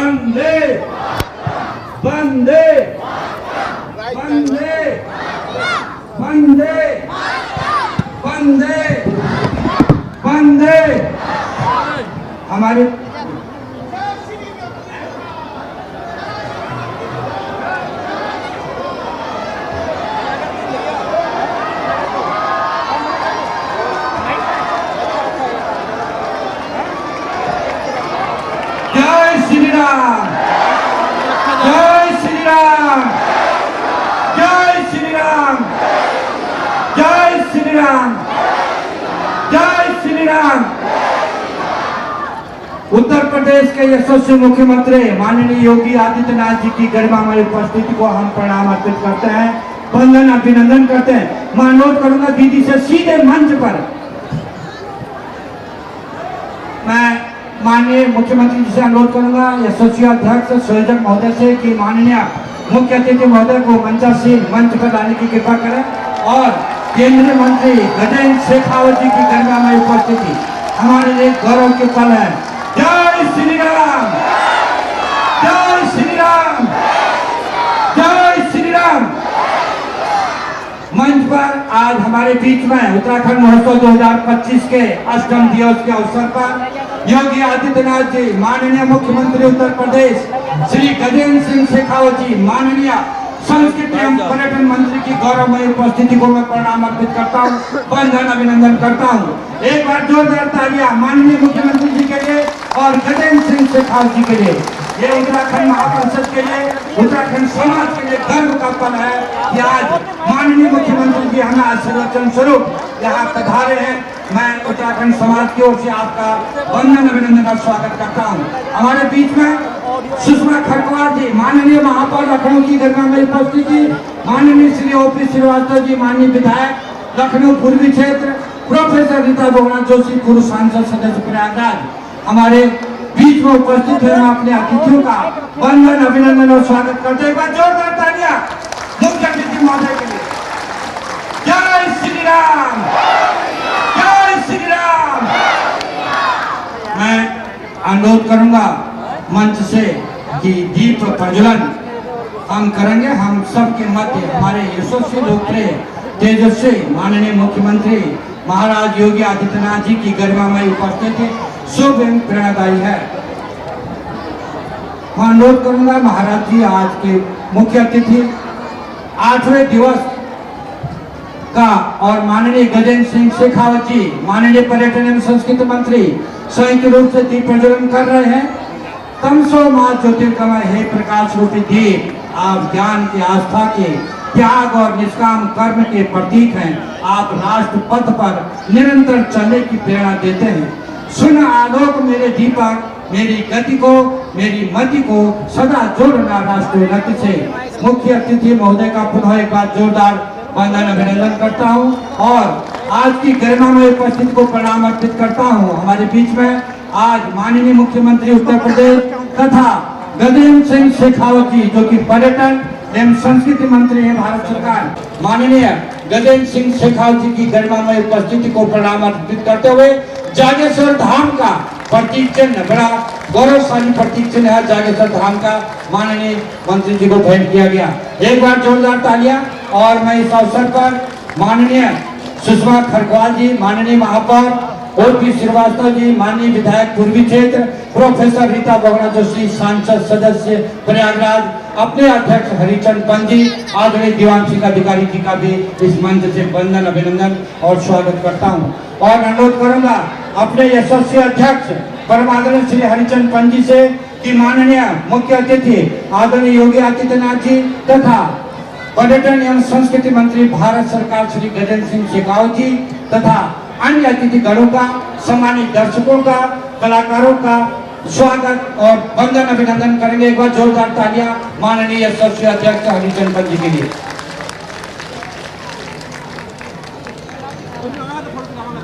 वंदे वंदे वंदे वंदे वंदे वंदे। हमारे जय श्री राम, जय श्री राम, जय श्री राम, जय श्री राम, जय श्री राम। उत्तर प्रदेश के यशस्वी मुख्यमंत्री माननीय योगी आदित्यनाथ जी की गरिमामय उपस्थिति को हम प्रणाम अर्पित करते हैं, वंदन अभिनंदन करते हैं। मैं अनुरोध करूंगा दीदी से सीधे मंच पर मैं माननीय मुख्यमंत्री जी से अनुरोध करूंगा, यशस्वी अध्यक्ष संयोजक महोदय से कि माननीय मुख्य अतिथि महोदय को मंच पर लाने की कृपा करें और केंद्रीय मंत्री गजेंद्र शेखावत जी की गरिमामय उपस्थिति हमारे लिए गौरव के पल है। जय श्री राम, जय श्री राम, जय श्री राम। मंच पर आज हमारे बीच में उत्तराखंड महोत्सव 2025 के अष्टम दिवस के अवसर पर योगी आदित्यनाथ जी माननीय मुख्यमंत्री उत्तर प्रदेश श्री गजेंद्र सिंह शेखावत जी माननीय संस्कृति एवं पर्यटन मंत्री की गौरवमय उपस्थिति को मैं प्रणाम अर्पित करता हूँ, वंदन अभिनंदन करता हूँ। एक बार जोरदार तालियां माननीय मुख्यमंत्री जी के लिए और गजेंद्र सिंह शेखावत जी के लिए। ये उत्तराखंड महापरिषद के लिए, उत्तराखंड समाज के लिए गर्व का पल है कि आज माननीय मुख्यमंत्री जी हमें आशीर्वचन स्वरूप यहाँ पधारे हैं। मैं उत्तराखंड समाज की ओर से आपका वंदन अभिनंदन और स्वागत करता हूँ। हमारे बीच में सुषमा खरकवार जी माननीय महापौर लखनऊ की गरिमामय उपस्थिति, माननीय श्री ओपी श्रीवास्तव जी माननीय विधायक लखनऊ पूर्वी क्षेत्र, प्रोफेसर रीता बोगना जोशी पूर्व सांसद सदस्य प्रयागराज हमारे बीच में उपस्थित है। मैं अपने अतिथियों का वंदन अभिनंदन और स्वागत करते हैं। जोरदार तालियां मुख्य अतिथि महोदय के लिए। जय श्री राम, जय श्री राम। मैं अनुरोध करूंगा मंच से कि दीप प्रज्वलन हम करेंगे। हम सबके मध्य हमारे यशस्वी लोकप्रिय तेजस्वी माननीय मुख्यमंत्री महाराज योगी आदित्यनाथ जी की गरिमामय उपस्थिति शुभ एवं प्रेरणादायी है। मैं अनुरोध करूंगा महाराज जी आज के मुख्य अतिथि 8वें दिवस का और माननीय गजेंद्र सिंह शेखावत जी माननीय पर्यटन एवं संस्कृति मंत्री संयुक्त रूप से दीप प्रज्वलन कर रहे हैं। तमसो मां ज्योतिर्गमय हे प्रकाश रूपी दीप, आप ज्ञान की आस्था के त्याग और निष्काम कर्म के प्रतीक हैं। आप राष्ट्र पथ पर निरंतर चलने की प्रेरणा देते हैं। सुन आलोक मेरे दीपक, मेरी गति को मेरी मति को सदा जोड़ना राष्ट्र उन्नति से। मुख्य अतिथि महोदय का पुनः एक बार जोरदार वंदन अभिनंदन करता हूँ और आज की गरिमामय उपस्थिति को प्रणाम अर्पित करता हूँ। हमारे बीच में आज माननीय मुख्यमंत्री उत्तर प्रदेश तथा गजेंद्र सिंह शेखावत जी जो कि पर्यटन एवं संस्कृति मंत्री है भारत सरकार, माननीय गजेंद्र सिंह शेखावत जी की गरिमामय उपस्थिति को प्रणाम अर्पित करते हुए जागेश्वर धाम का प्रतीक चिन्ह, बड़ा गौरवशाली प्रतीक चिन्ह है जागेश्वर धाम का, माननीय मंत्री जी को भेंट किया गया। एक बार जोरदार तालियां। और मैं इस अवसर पर माननीय सुषमा खरकवार जी माननीय महापौर ओपी श्रीवास्तव जी माननीय विधायक पूर्वी क्षेत्र, प्रोफेसर रीता बोगना जोशी सांसद सदस्य प्रयागराज, अपने अध्यक्ष हरिचंद पंत जी, आदरणीय दीवान सिंह अधिकारी जी का भी इस मंच से वंदन अभिनंदन और स्वागत करता हूं। और अनुरोध करूंगा अपने यशस्वी अध्यक्ष परम आदरणीय श्री हरिचंद पंत जी से कि माननीय मुख्य अतिथि आदरणीय योगी आदित्यनाथ जी तथा पर्यटन एवं संस्कृति मंत्री भारत सरकार श्री गजेंद्र सिंह शेखावत जी तथा अन्य अतिथि गणों का, सम्मानित दर्शकों का, कलाकारों का स्वागत और वंदन अभिनंदन करेंगे। एक बार जोरदार तालियां माननीय यशस्वी अध्यक्ष हरिचंद पंत जी के लिए।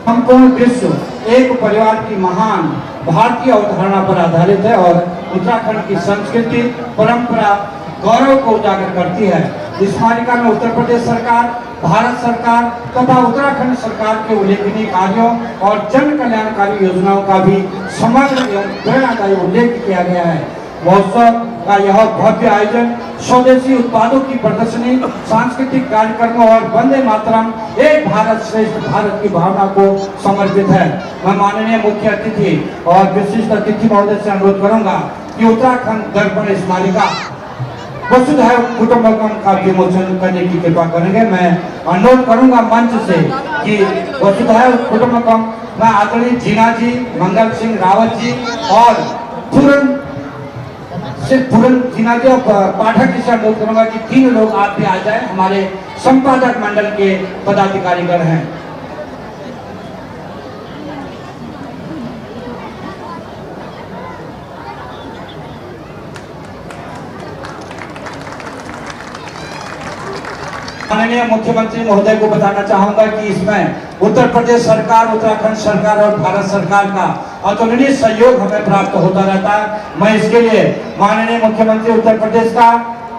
संपूर्ण विश्व एक परिवार की महान भारतीय अवधारणा पर आधारित है और उत्तराखंड की संस्कृति परंपरा गौरव को उजागर करती है। इस स्मारिका में उत्तर प्रदेश सरकार, भारत सरकार तथा उत्तराखंड सरकार के उल्लेखनीय कार्यों और जन कल्याणकारी योजनाओं का भी समग्र एवं प्रेरणादायी उल्लेख किया गया है। महोत्सव का यह भव्य आयोजन स्वदेशी उत्पादों की प्रदर्शनी, सांस्कृतिक कार्यक्रमों और वंदे मातरम एक भारत श्रेष्ठ भारत की भावना को समर्पित है। मैं माननीय मुख्य अतिथि और विशिष्ट अतिथि महोदय से अनुरोध करूंगा कि उत्तराखंड दर्पण स्मारिका वसुधैव कुटुंबकम का विमोचन करने की कृपा करेंगे। मैं अनुरोध करूंगा मंच से कि वसुधैव कुटुंबकम में आदरणीय जीना जी, मंगल सिंह रावत जी और पूरन जीना जी और पाठक जी से अनुरोध करूंगा कि 3 लोग आप भी आ जाए, हमारे संपादक मंडल के पदाधिकारीगण हैं। माननीय मुख्यमंत्री महोदय को बताना चाहूंगा कि इसमें उत्तर प्रदेश सरकार, उत्तराखंड सरकार और भारत सरकार का अतुलनीय सहयोग हमें प्राप्त होता रहता है। मैं इसके लिए माननीय मुख्यमंत्री उत्तर प्रदेश का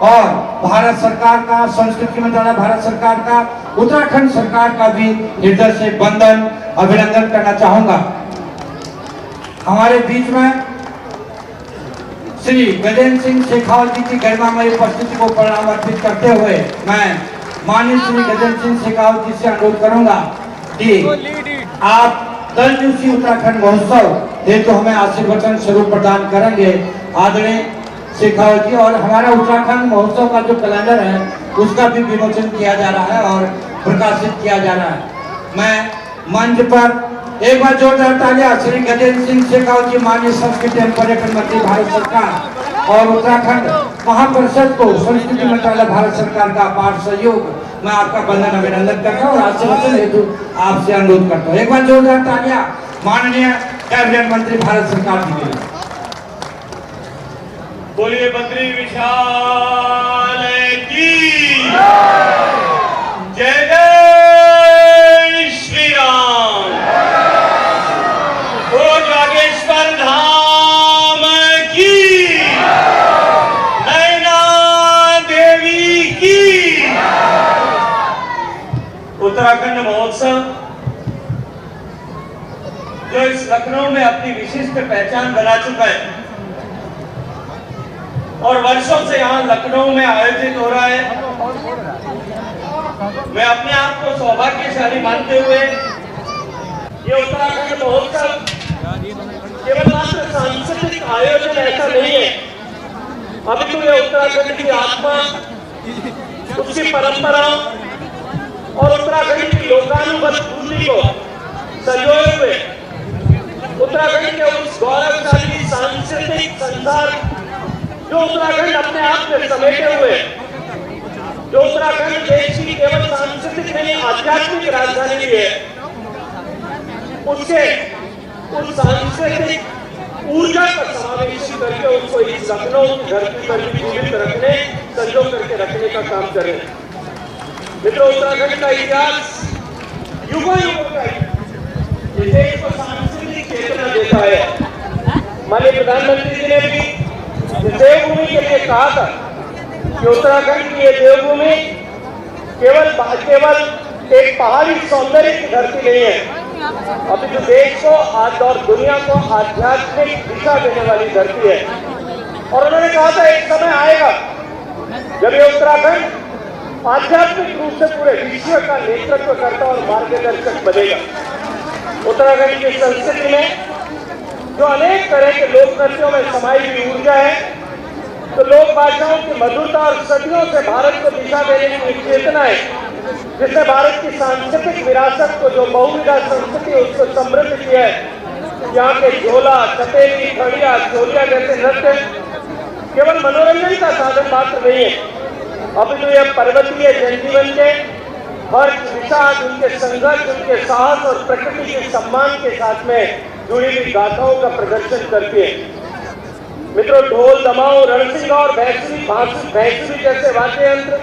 और भारत सरकार का, संस्कृति मंत्रालय भारत सरकार का, उत्तराखंड सरकार का भी हृदय से वंदन अभिनंदन करना चाहूंगा। हमारे बीच में श्री गजेंद्र सिंह शेखावत जी की गरिमामयी उपस्थिति को प्रणाम अर्पित करते हुए मैं माननीय श्री गजेंद्र सिंह शेखावत जी से अनुरोध करूंगा कि आप 10 दिवसीय उत्तराखंड महोत्सव हेतु हमें आशीर्वचन स्वरूप प्रदान करेंगे। आदरणीय शेखावत जी, और हमारा उत्तराखंड महोत्सव का जो कैलेंडर है उसका भी विमोचन किया जा रहा है और प्रकाशित किया जा रहा है। मैं मंच पर एक बार जोरदार तालियां श्री गजेंद्र सिंह शेखावत जी, माननीय संस्कृति एवं पर्यटन मंत्री भारत सरकार और उत्तराखंड महापरिषद को, संस्कृति मंत्रालय भारत सरकार का अपार सहयोग, मैं आपका वंदन अभिनंदन करता हूँ और आशीर्वचन हेतु आपसे अनुरोध करता हूँ। एक बार जोरदार तालियां माननीय कैबिनेट मंत्री भारत सरकार जी के लिए। बोलिए बद्री विशाल की जय जय श्री राम। ओ जागेश्वर धाम की, नैना देवी की। उत्तराखंड महोत्सव जो इस लखनऊ में अपनी विशिष्ट पहचान बना चुका है और वर्षों से यहाँ लखनऊ में आयोजित हो रहा है, मैं अपने आप को सौभाग्यशाली मानते हुए ये उत्तराखंड महोत्सव केवल मात्र सांस्कृतिक आयोजन ऐसा नहीं है, अभी तो ये उत्तराखंड की आत्मा, उसकी परंपराओं और उत्तराखंड की लोकानुगत को संजोए हुए उत्तराखंड के उस गौरवशाली सांस्कृतिक संसार जो उत्तराखंड अपने आप में समेटे हुए, जो उत्तराखंड देश की केवल सांस्कृतिक नहीं आध्यात्मिक राजधानी भी है, उसके उस सांस्कृतिक ऊर्जा का समावेश करके उसको इस लखनऊ की धरती पर भी जीवित रखने, संजो करके रखने का काम कर रहे हैं। मित्रों, उत्तराखंड का इतिहास युगों युगों का देश को सांस्कृतिक चेतना देता है। माननीय प्रधानमंत्री जी ने भी देवभूमि के लिए कहा था कि उत्तराखंड की ये देवभूमि केवल एक पहाड़ी सौंदर्य की धरती नहीं है, अभी तो देश को और दुनिया को आध्यात्मिक दिशा देने वाली धरती है। और उन्होंने कहा था एक समय आएगा जब ये उत्तराखंड आध्यात्मिक रूप से पूरे विश्व का नेतृत्व करता और मार्गदर्शक बनेगा। उत्तराखंड की संस्कृति में जो अनेक तरह के लोक नृत्यों में समाई हुई ऊर्जा है, तो लोक भाषाओं की मधुरता और सदियों से भारत को दिशा देने की चेतना है, जिसने भारत की सांस्कृतिक विरासत को, जो बहुविधा संस्कृति है, उसको समृद्ध किया है। यहाँ के झोला, चपेली, खड़िया, चोलिया जैसे नृत्य केवल मनोरंजन का साधन मात्र नहीं है, अभी तो यह पर्वतीय जनजीवन के हर विषाद, उनके संघर्ष, उनके साहस और प्रकृति के सम्मान के साथ में जुड़ी हुई गाथाओं का प्रदर्शन करती है। मित्रों, ढोल, दमाऊ, रणसिंगा और भैंसुरी जैसे वाद्य यंत्र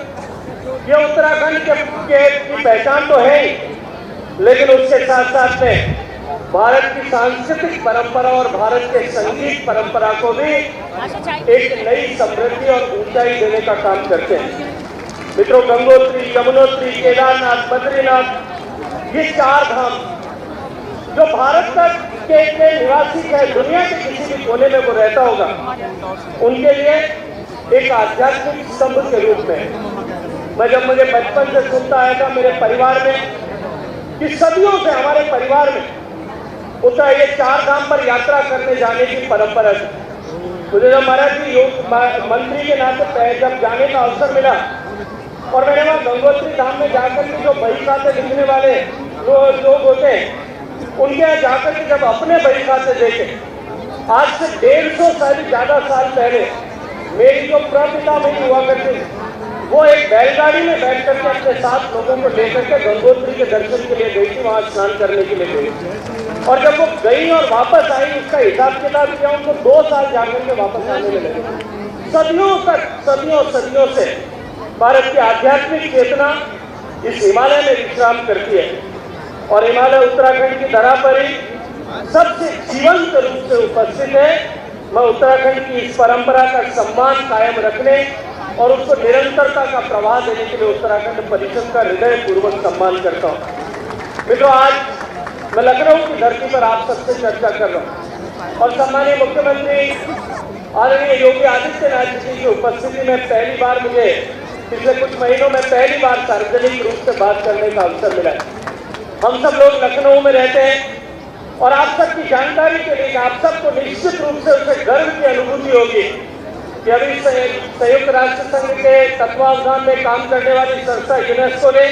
ये उत्तराखंड की पहचान तो है ही, लेकिन उसके साथ साथ में भारत की सांस्कृतिक परंपरा और भारत के संगीत परंपरा को भी एक नई समृद्धि और ऊंचाई देने का काम करते हैं। मित्रों, गंगोत्री, यमुनोत्री, केदारनाथ, बद्रीनाथ, ये 4 धाम जो भारत तक के निवासी चाहे दुनिया के किसी भी कोने में वो रहता होगा, उनके लिए एक आध्यात्मिक स्तंभ के रूप में। मैं जब मुझे बचपन से सुनता आया था मेरे परिवार में कि सदियों से हमारे परिवार में उतना ये 4 धाम पर यात्रा करने जाने की परंपरा थी। मुझे जब मराठी योग मंत्री के नाते जब जाने का अवसर मिला और मैंने वहाँ गंगोत्री धाम में जाकर के जो बही खाते लिखने वाले जो लोग होते हैं उनके यहाँ जाकर के जब अपने बही खाते देखे, आज से 150 साल ज्यादा साल पहले मेरी जो प्रपितामही हुआ करती वो एक बैलगाड़ी में बैठ करके अपने 7 लोगों को लेकर के गंगोत्री के दर्शन के लिए गई थी, वहां स्नान करने के लिए गई। और जब वो गई और वापस आई, उसका हिसाब किताब किया, उनको 2 साल जाकर के वापस आने में लगे। सदियों तक सदियों से भारत की आध्यात्मिक चेतना इस हिमालय में विश्राम करती है और हिमालय उत्तराखंड की धरा पर ही सबसे जीवंत रूप से उपस्थित है। मैं उत्तराखंड की इस परंपरा का सम्मान कायम रखने और उसको निरंतरता का प्रवाह देने के लिए उत्तराखंड परिषद का हृदय पूर्वक सम्मान करता हूँ। मित्रों, आज मैं लखनऊ की धरती पर आप सबसे चर्चा कर रहा हूँ और सम्मानीय मुख्यमंत्री आदरणीय योगी आदित्यनाथ जी की उपस्थिति में पहली बार मुझे पिछले कुछ महीनों में पहली बार सार्वजनिक रूप से बात करने का अवसर मिला। हम सब लोग लखनऊ में रहते हैं और आप सबकी जानकारी के लिए आप सबको निश्चित रूप से उसे गर्व की अनुभूति होगी कि अभी संयुक्त राष्ट्र संघ के तत्वावधान में काम करने वाली संस्था यूनेस्को ने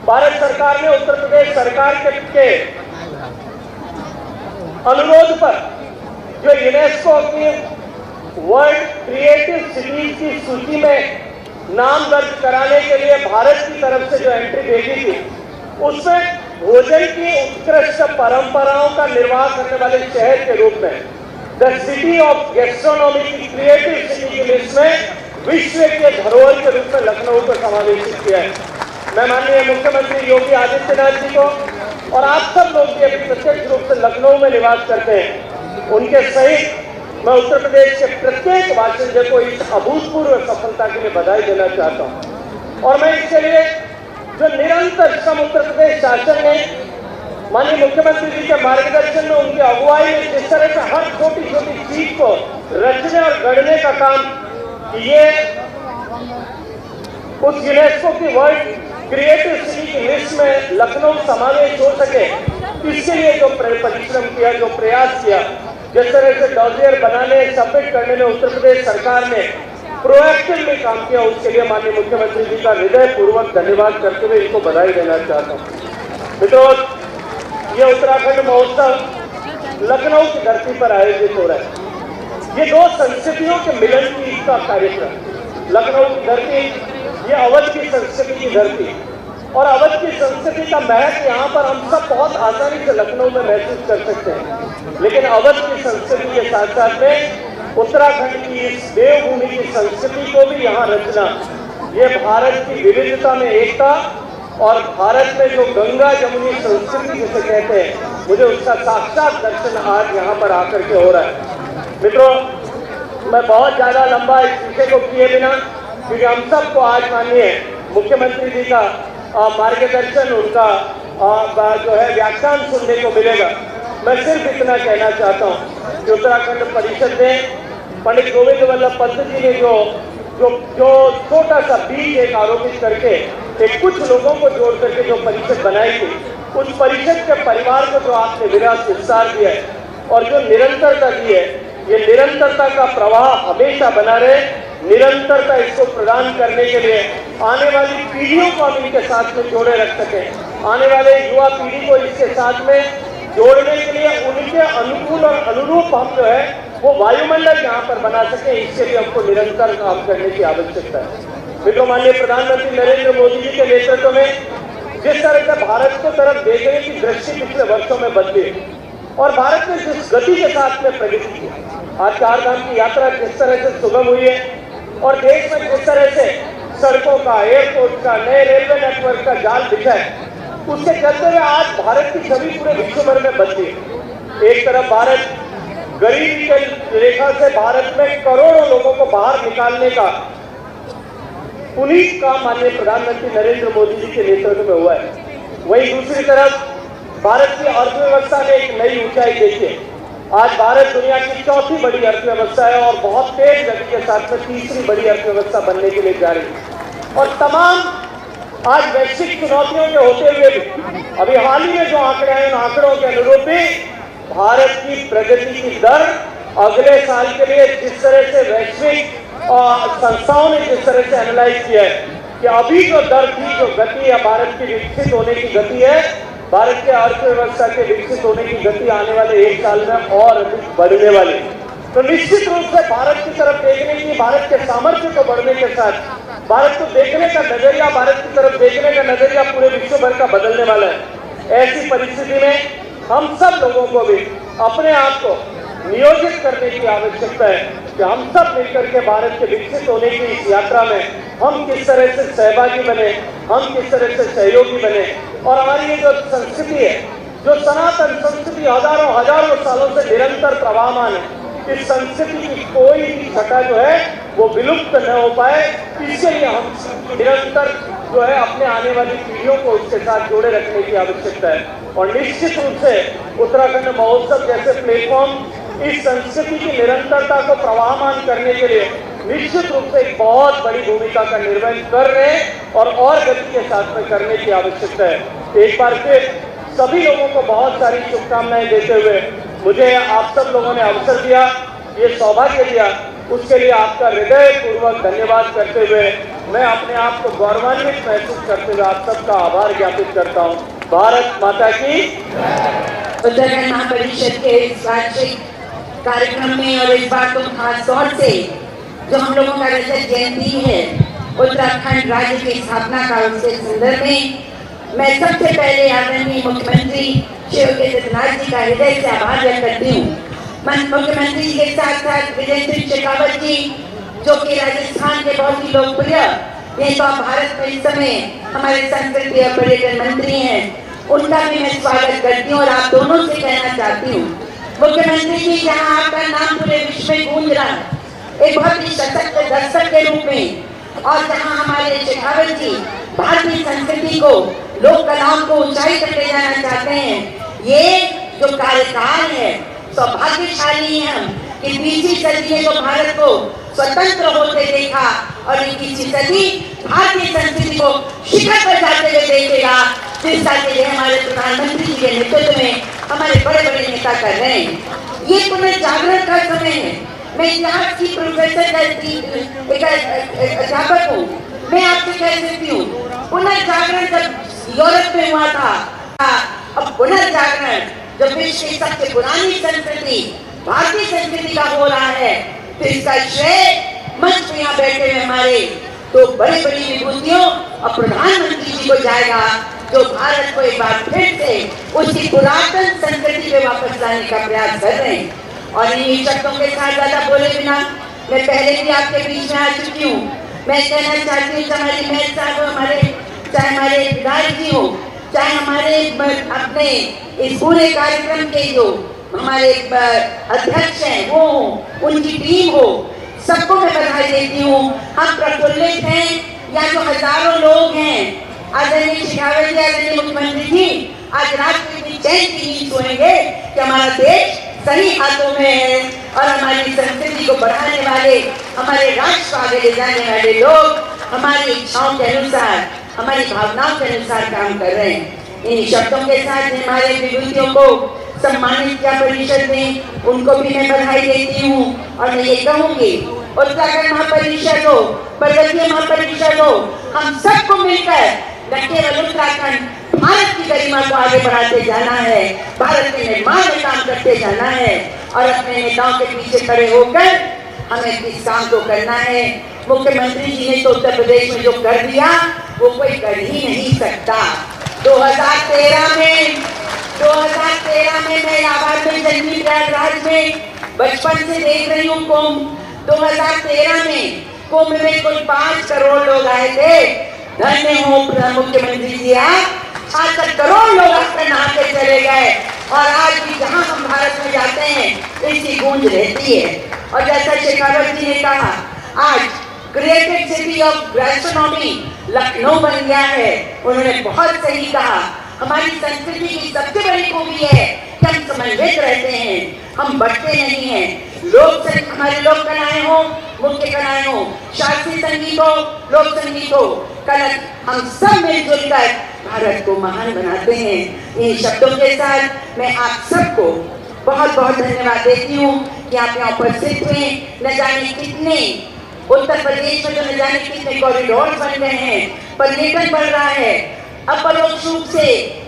भारत सरकार ने उत्तर प्रदेश सरकार के अनुरोध पर जो यूनेस्को की वर्ल्ड क्रिएटिव सिटीज की सूची में नाम दर्ज कराने के लिए भारत की तरफ से जो एंट्री भेजी थी, उसमें भोजन की उत्कृष्ट परंपराओं का निर्वाह करने वाले शहर के रूप में द सिटी ऑफ गैस्ट्रोनॉमी की क्रिएटिव सिटी की लिस्ट में विश्व के धरोहर के रूप में लखनऊ को समावेशित किया है। मैं माननीय मुख्यमंत्री योगी आदित्यनाथ जी को और आप सब लोग भी अभी प्रत्यक्ष रूप से लखनऊ में निवास करते हैं, उनके सहित मैं उत्तर प्रदेश के प्रत्येक बासिंदे को इस अभूतपूर्व सफलता के लिए बधाई देना चाहता हूं। और मैं इसके लिए जो निरंतर श्रम उत्तर प्रदेश शासन ने माननीय मुख्यमंत्री जी के मार्गदर्शन में उनकी अगुवाई में जिस तरह से हर छोटी छोटी चीज को रचने और गढ़ने का काम, ये उस यूनेस्को की वर्ल्ड क्रिएटिव सिटी की लिस्ट में लखनऊ समावेश हो सके, इसके लिए जो परिश्रम किया, जो प्रयास किया, जिस तरह से डॉजियर बनाने सबमिट करने में उत्तर प्रदेश सरकार ने प्रोएक्टिवली काम किया, उसके लिए माननीय मुख्यमंत्री जी का हृदय पूर्वक धन्यवाद करते हुए इनको बधाई देना चाहता हूँ। मित्रों, ये उत्तराखंड महोत्सव लखनऊ की धरती पर आयोजित हो रहा है। ये 2 संस्कृतियों के मिलन की का कार्यक्रम। लखनऊ की धरती ये अवध की संस्कृति की धरती और अवध की संस्कृति का महत्व यहाँ पर हम सब बहुत आसानी से लखनऊ में महसूस कर सकते हैं, लेकिन अवध की संस्कृति के साथ साथ में उत्तराखंड की इस देवभूमि की संस्कृति को भी यहाँ रचना, ये भारत की विविधता में एकता और भारत में जो गंगा जमुनी संस्कृति जिसे कहते हैं, मुझे उसका साक्षात दर्शन आज यहाँ पर आकर के हो रहा है। मित्रों, मैं बहुत ज्यादा लंबा इस विषय को किए बिना, क्योंकि हम सबको आज माननीय मुख्यमंत्री जी का मार्गदर्शन, उनका जो है व्याख्यान सुनने को मिलेगा। मैं सिर्फ इतना कहना चाहता हूँ कि उत्तराखंड परिषद ने पंडित गोविंद वल्लभ पंत जी ने जो छोटा सा बीज एक आरोपित करके एक कुछ लोगों को जोड़ करके जो परिषद बनाई थी, उस परिषद के परिवार को जो आपने विरासत विस्तार दिया है और जो निरंतरता दी है, ये निरंतरता का प्रवाह हमेशा बना रहे। निरंतरता इसको प्रदान करने के लिए आने वाली पीढ़ियों को हम इनके साथ में जोड़े रख सकें, आने वाले युवा पीढ़ी को इसके साथ में जोड़ने के लिए उनके अनुकूल और अनुरूप हम जो है वो वायुमंडल यहाँ पर बना सके, इसके लिए हमको निरंतर काम करने की आवश्यकता है। मित्रों, माननीय प्रधानमंत्री नरेंद्र मोदी जी के नेतृत्व में जिस तरह से भारत को तरफ देखने की दृष्टि पिछले वर्षों में बदली और भारत ने जिस गति के साथ में प्रगति की, आज 4 धाम की यात्रा जिस तरह से सुगम हुई है और देश में जिस तरह से सड़कों का, एयरपोर्ट का, नए रेलवे नेटवर्क का जाल बिछा है, उसके चलते हुए आज भारत की छवि पूरे विश्व भर में बदली है। एक तरफ भारत गरीबी की रेखा से भारत में करोड़ों लोगों को बाहर निकालने का पुनीत काम माननीय प्रधानमंत्री नरेंद्र मोदी जी के नेतृत्व में हुआ है, वहीं दूसरी तरफ भारत की अर्थव्यवस्था ने एक नई ऊंचाई देखी है। आज भारत दुनिया की चौथी बड़ी अर्थव्यवस्था है और बहुत तेज गति के साथ में तीसरी बड़ी अर्थव्यवस्था बनने के लिए जा रही है। और तमाम आज वैश्विक चुनौतियों के होते हुए भी अभी हाल ही में जो आंकड़े हैं, उन आंकड़ों के अनुरूप भी भारत की प्रगति की दर अगले साल के लिए जिस तरह से वैश्विक संस्थाओं ने जिस तरह से एनालाइज किया है कि अभी जो दर थी, जो गति है भारत की विकसित होने की गति है, भारत के अर्थव्यवस्था के विकसित होने की गति आने वाले एक साल में और अधिक बढ़ने वाली। तो निश्चित रूप से भारत की तरफ देखने की, भारत के सामर्थ्य को बढ़ने के साथ भारत को देखने का नजरिया, भारत की तरफ देखने का नजरिया पूरे विश्व भर का बदलने वाला है। ऐसी परिस्थिति में हम सब लोगों को भी अपने आप को नियोजित करने की आवश्यकता है कि हम सब मिलकर के भारत के विकसित होने की इस यात्रा में हम किस तरह से सहभागी बने, हम किस तरह से सहयोगी बने। और हमारी ये जो संस्कृति है, जो सनातन संस्कृति हजारों सालों से निरंतर प्रवाहमान है, इस संस्कृति की कोई भी छटा जो है वो विलुप्त न हो पाए, इसके लिए हम निरंतर जो है अपने आने वाली पीढ़ियों को उसके साथ जोड़े रखने की आवश्यकता है। और निश्चित रूप से उत्तराखंड महोत्सव जैसे प्लेटफॉर्म इस संस्कृति की निरंतरता को प्रवाहमान करने के लिए निश्चित रूप से एक बहुत बड़ी भूमिका का निर्वहन कर रहे हैं और गति के साथ में करने की आवश्यकता है। एक बार फिर सभी लोगों को बहुत सारी शुभकामनाएं देते हुए मुझे आप सब लोगों ने अवसर दिया, ये सौभाग्य दिया, उसके लिए आपका हृदय पूर्वक धन्यवाद करते हुए मैं अपने आप को गौरवान्वित महसूस करते हुए आप सबका आभार ज्ञापित करता हूँ। भारत माता की। उत्तराखंड महापरिषद के इस वार्षिक कार्यक्रम में और इस बार तो खास तौर से जो हम लोगों का रजत जयंती है, उत्तराखंड राज्य की स्थापना का, उसके संदर्भ में मैं सबसे पहले आदरणीय मुख्यमंत्री श्री योगी आदित्यनाथ जी का हृदय से आभार व्यक्त करती हूँ। मुख्यमंत्री जी के साथ साथ त्रिवेंद्र सिंह शेखावत जी जो कि राजस्थान के बहुत ही लोकप्रिय नेता भारत में इस समय हमारे संस्कृति और पर्यटन मंत्री हैं, उनका भी मैं स्वागत करती हूँ और आप दोनों से कहना चाहती हूँ मुख्यमंत्री जी, जहाँ आपका नाम पूरे विश्व में गूंज रहा है एक बहुत ही सशक्त दर्शक के रूप में, और जहाँ हमारे शेखावत जी भारतीय संस्कृति को, लोक कलाओं को ऊंचाई तक ले जाना चाहते हैं, ये जो कार्यकाल है सौभाग्यशाली है हम कि 20वीं सदी में तो भारत को स्वतंत्र होते देखा और 21वीं सदी भारतीय संस्कृति को शिखर पर जाते हुए देखेगा, जिसका के लिए हमारे प्रधानमंत्री जी के नेतृत्व में हमारे बड़े बड़े नेता कर रहे हैं। ये पुनर्जागरण का समय है। मैं इतिहास की प्रोफेसर अध्यापक हूँ, मैं आपसे कह सकती हूँ पुनर्जागरण जब यूरोप में हुआ था, अब पुनर्जागरण जब विश्व की सबसे पुरानी संस्कृति भारतीय संस्कृति का हो रहा है, तो इसका श्रेय मंच में यहाँ बैठे हुए हमारे तो बड़ी बड़ी विभूतियों और प्रधानमंत्री जी को जाएगा, जो भारत को एक बार फिर से उसकी पुरातन संस्कृति पे वापस लाने का प्रयास कर रहे हैं। और इन शब्दों के साथ ज्यादा बोले बिना मैं पहले भी आपके बीच में आ चुकी हूँ। मैं कहना चाहती हूँ हमारी महल साहब, चाहे हमारे विधायक जी हो, चाहे हमारे अपने इस पूरे कार्यक्रम के जो हमारे अध्यक्ष हैं वो हो, उनकी टीम हो, सबको मैं बधाई देती हूँ। हम प्रफुल्लित हैं, या जो हजारों लोग हैं, आदरणीय शेखावत जी, आदरणीय मुख्यमंत्री जी आज रात को इतनी चैन की नींद सोएंगे कि हमारा देश सही हाथों में है और हमारी संस्कृति को बढ़ाने वाले, हमारे राष्ट्र को आगे ले जाने वाले लोग हमारी इच्छाओं के अनुसार, हमारी भावनाओं के अनुसार काम कर रहे हैं। इन शब्दों के साथ हमारे विभूतियों को सम्मानित किया परिषद ने, उनको भी मैं बधाई देती हूँ। और मैं ये कहूँगी उत्तराखंड महापरिषद हो, पर्वतीय महापरिषद हो, हम सबको मिलकर न केवल उत्तराखंड भारत की गरिमा को आगे बढ़ाते जाना है, भारत के निर्माण में काम करते जाना है और अपने नेताओं के पीछे खड़े होकर हमें इस काम को करना है। मुख्यमंत्री जी ने तो उत्तर प्रदेश में जो कर दिया वो कोई कर ही नहीं सकता। 2013 में मैं इलाहाबाद में जन्मी, प्रयागराज में बचपन से देख रही हूँ कुंभ। 2013 में कुंभ में कुल 5 करोड़ लोग आए थे। धन्य हो मुख्यमंत्री जी, आप 66 करोड़ लोग आपके नहा के चले गए और आज भी जहाँ हम भारत में जाते हैं इसकी गूंज रहती है। और जैसा शेखावत जी ने कहा, आज creative city of gastronomy Lucknow बन गया है। उन्होंने बहुत सही कहा, हमारी संस्कृति की सबसे बड़ी खूबी है कि हम समन्वित रहते हैं, हम बढ़ते नहीं हैं। हमारे लोक कलाएं हो, मुख्य कलाएं हो, शास्त्रीय संगीत हो, लोक संगीत हो, कला, हम सब मिलजुल कर भारत को महान बनाते हैं। इन शब्दों के साथ मैं आप सबको बहुत बहुत धन्यवाद देती हूँ कि आप यहाँ उपस्थित हुए। न जाने कितने उत्तर प्रदेश में, जो न जाने कितने कॉरिडोर बन रहे हैं, पर्यटन बढ़ रहा है। अब परोक्ष रूप से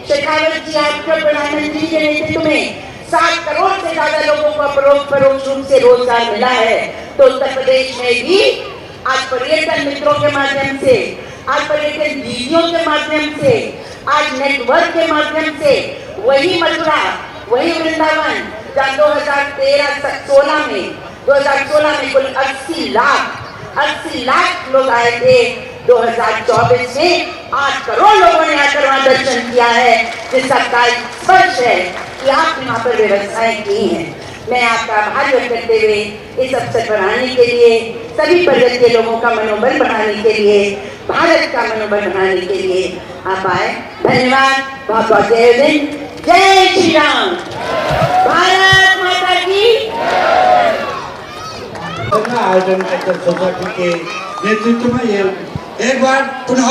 शेखावत जी, आपके प्रधानमंत्री के नेतृत्व में 7 करोड़ से ज्यादा लोगों को परोक्ष रूप से रोजगार मिला है। तो उत्तर प्रदेश में भी आज पर्यटन मित्रों के माध्यम से, आज पर्यटन दीदियों के माध्यम से, आज नेटवर्क के माध्यम से वही मथुरा, वही वृंदावन, जहाँ 2016 में कुल 80 लाख लोग आए थे, 2024 में 8 करोड़ लोगों ने आकर वहां दर्शन किया है, जिसका कार्य स्पष्ट है कि आपने वहां पर व्यवस्थाएं की हैं। मैं आपका आभार व्यक्त करते हुए इस अवसर बढ़ाने के लिए, सभी प्रदेश के लोगों का मनोबल बढ़ाने के लिए, भारत का मनोबल बढ़ाने के लिए आप आए। धन्यवाद, बहुत बहुत जय हिंद, जय श्री राम, भारत माता की। आयोजन सोसाइटी के नेतृत्व में ये एक बार पुनः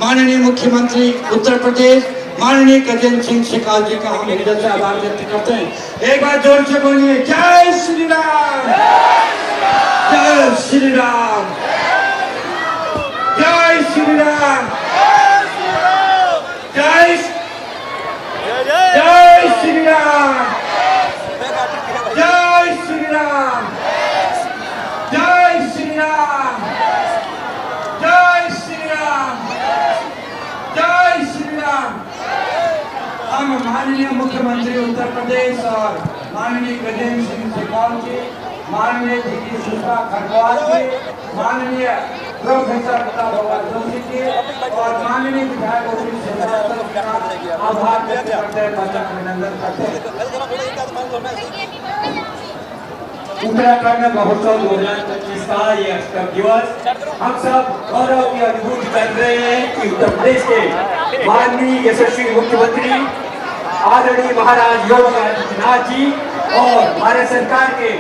माननीय मुख्यमंत्री उत्तर प्रदेश माननीय गजेंद्र सिंह शेखावत जी का हम हृदय से आभार व्यक्त करते हैं। एक बार जोर से बोलिए, जय श्री राम, जय श्री राम, जय श्री राम, जय श्री राम, जय श्री राम, जय श्री राम, जय श्री राम, जय श्री राम। हम माननीय मुख्यमंत्री उत्तर प्रदेश और माननीय गजेंद्र सिंह शेखावत जी, माननीय दीदी सुषमा खरवाल जी, माननीय प्रोफेसर प्रताप जोशी जी और माननीय विधायक आभार व्यक्त करते हैं, अभिनंदन करते हैं। उत्तराखंड महोत्सव 2025 का ये अष्टम दिवस हम सब गौरव की अनुभूति कर रहे हैं कि उत्तर प्रदेश के माननीय यशस्वी मुख्यमंत्री आदरणीय महाराज योगी आदित्यनाथ जी और भारत सरकार के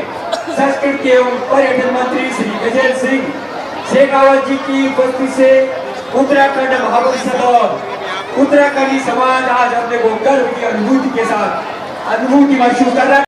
संस्कृति एवं पर्यटन मंत्री श्री गजेंद्र सिंह शेखावत जी की उपस्थिति से उत्तराखंड महापरिषद और उत्तराखंडी समाज आज अपने को गर्व की अनुभूति के साथ अनुभूति महसूस कर रहा है।